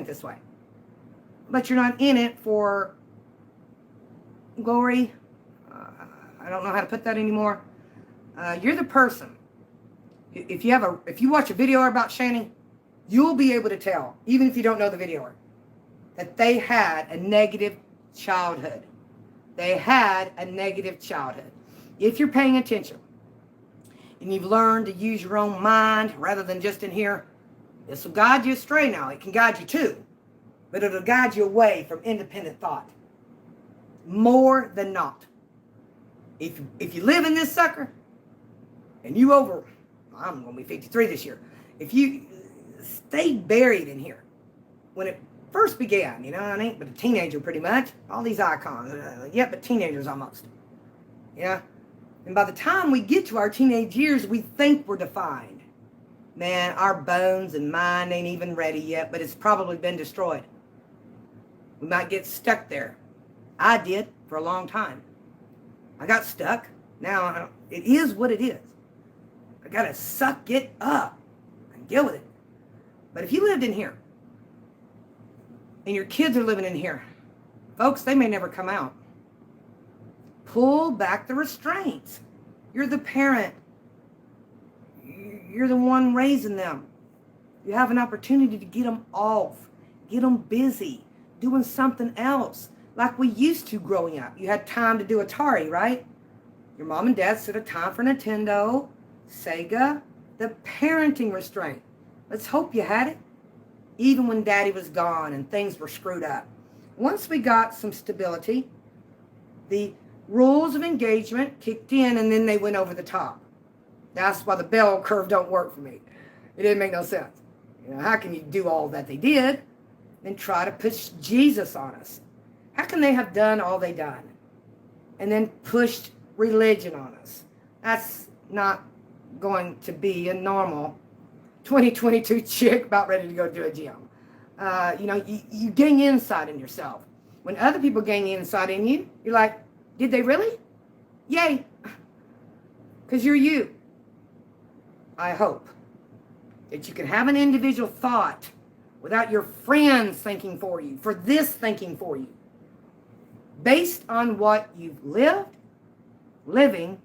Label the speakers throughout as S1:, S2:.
S1: this way. But you're not in it for glory. I don't know how to put that anymore. You're the person. If you watch a video about Shani, you'll be able to tell, even if you don't know the videoer, that they had a negative childhood. They had a negative childhood. If you're paying attention and you've learned to use your own mind rather than just in here, this will guide you astray now. It can guide you too, but it'll guide you away from independent thought. More than not. If you live in this sucker, and I'm going to be 53 this year. If you stay buried in here, when it first began, I ain't but a teenager pretty much. All these icons, but teenagers almost. Yeah. And by the time we get to our teenage years, we think we're defined. Man, our bones and mind ain't even ready yet, but it's probably been destroyed. We might get stuck there. I did for a long time. I got stuck. Now, it is what it is. I got to suck it up and deal with it. But if you lived in here, and your kids are living in here, folks, they may never come out. Pull back the restraints. You're the parent. You're the one raising them. You have an opportunity to get them off, get them busy, doing something else. Like we used to growing up. You had time to do Atari, right? Your mom and dad set a time for Nintendo, Sega, the parenting restraint. Let's hope you had it. Even when daddy was gone and things were screwed up. Once we got some stability, the rules of engagement kicked in and then they went over the top. That's why the bell curve don't work for me. It didn't make no sense. How can you do all that they did and try to push Jesus on us? How can they have done all they done and then pushed religion on us? That's not going to be a normal 2022 chick about ready to go to a gym. You gain insight in yourself. When other people gain insight in you, you're like, did they really? Yay. Because you're you. I hope that you can have an individual thought without your friends thinking for you, for this thinking for you, based on what you've lived, living,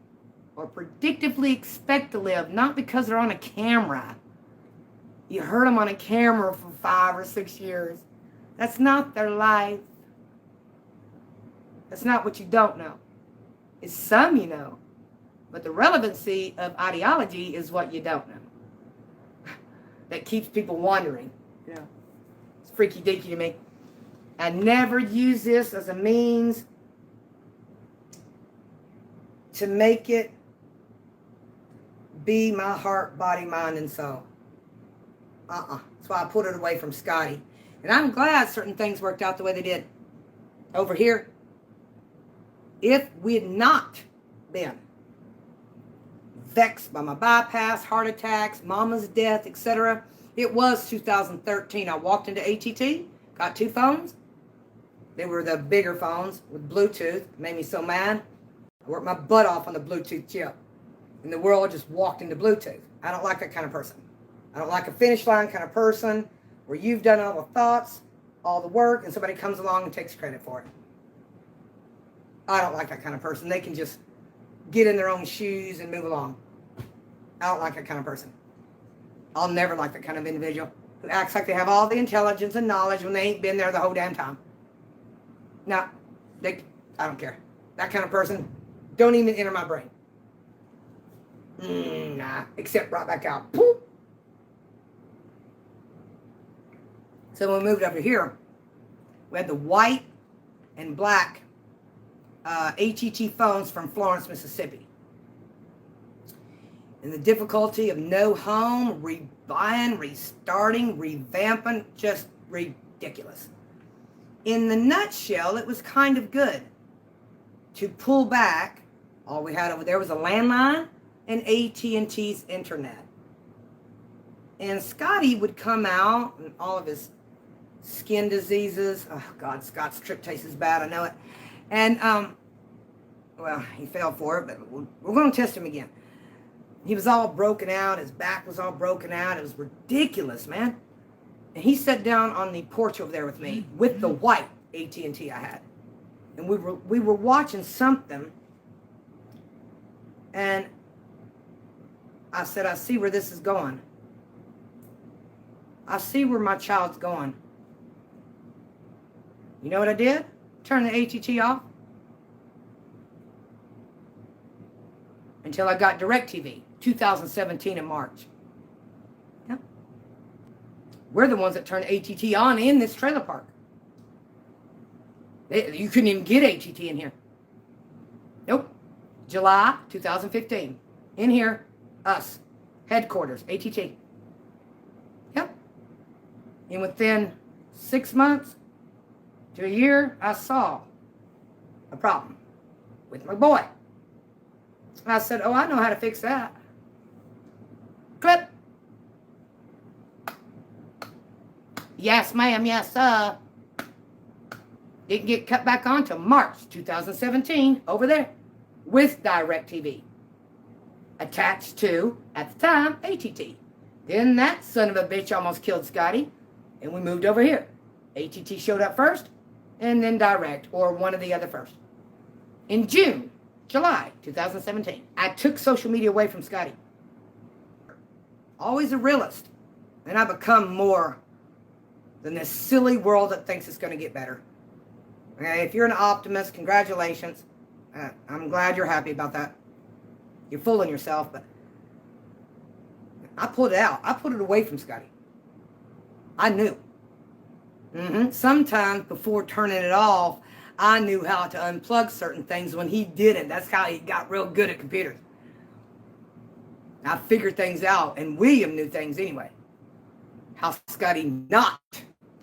S1: or predictively expect to live, not because they're on a camera. You heard them on a camera for 5 or 6 years. That's not their life. That's not what you don't know. It's some you know. But the relevancy of ideology is what you don't know. That keeps people wondering. It's freaky deaky to me. I never use this as a means to make it be my heart, body, mind, and soul. That's why I put it away from Scotty. And I'm glad certain things worked out the way they did. Over here, if we had not been vexed by my bypass, heart attacks, mama's death, etc., it was 2013. I walked into HET, got 2 phones. They were the bigger phones with Bluetooth. It made me so mad. I worked my butt off on the Bluetooth chip. And the world just walked into Bluetooth. I don't like that kind of person. I don't like a finish line kind of person where you've done all the thoughts, all the work, and somebody comes along and takes credit for it. I don't like that kind of person. They can just get in their own shoes and move along. I don't like that kind of person. I'll never like that kind of individual who acts like they have all the intelligence and knowledge when they ain't been there the whole damn time. No, I don't care. That kind of person don't even enter my brain. Nah, except right back out. Poof. So when we moved over here, we had the white and black HET phones from Florence, Mississippi. And the difficulty of no home, rebuying, restarting, revamping, just ridiculous. In the nutshell, it was kind of good to pull back. All we had over there was a landline and AT&T's internet. And Scotty would come out and all of his skin diseases. Oh, God, Scott's trip tastes is bad. I know it. And, well, he fell for it, but we're going to test him again. He was all broken out. His back was all broken out. It was ridiculous, man. And he sat down on the porch over there with me with the white AT&T I had. And we were watching something. And I said, I see where this is going. I see where my child's going. You know what I did? Turn the AT&T off. Until I got DirecTV, 2017 in March. Yep. We're the ones that turned AT&T on in this trailer park. You couldn't even get AT&T in here. Nope. July 2015. In here, us. Headquarters, AT&T. Yep. And within 6 months to a year, I saw a problem with my boy. I said, oh, I know how to fix that. Clip. Yes, ma'am, yes, sir. Didn't get cut back on till March 2017, over there, with DirecTV. Attached to, at the time, AT&T. Then that son of a bitch almost killed Scotty, and we moved over here. AT&T showed up first, and then Direct, or one of the other first. In July 2017, I took social media away from Scotty. Always a realist. And I become more than this silly world that thinks it's going to get better. Okay, if you're an optimist, congratulations. I'm glad you're happy about that. You're fooling yourself, but I pulled it out. I put it away from Scotty. I knew. Sometimes before turning it off, I knew how to unplug certain things when he didn't. That's how he got real good at computers. I figured things out, and William knew things anyway. How Scotty not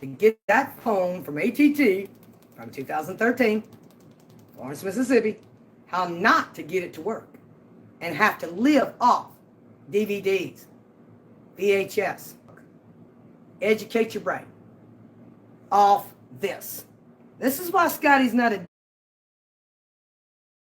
S1: to get that phone from AT&T from 2013, Florence, Mississippi, how not to get it to work and have to live off DVDs, VHS. Educate your brain off this. This is why Scotty's not a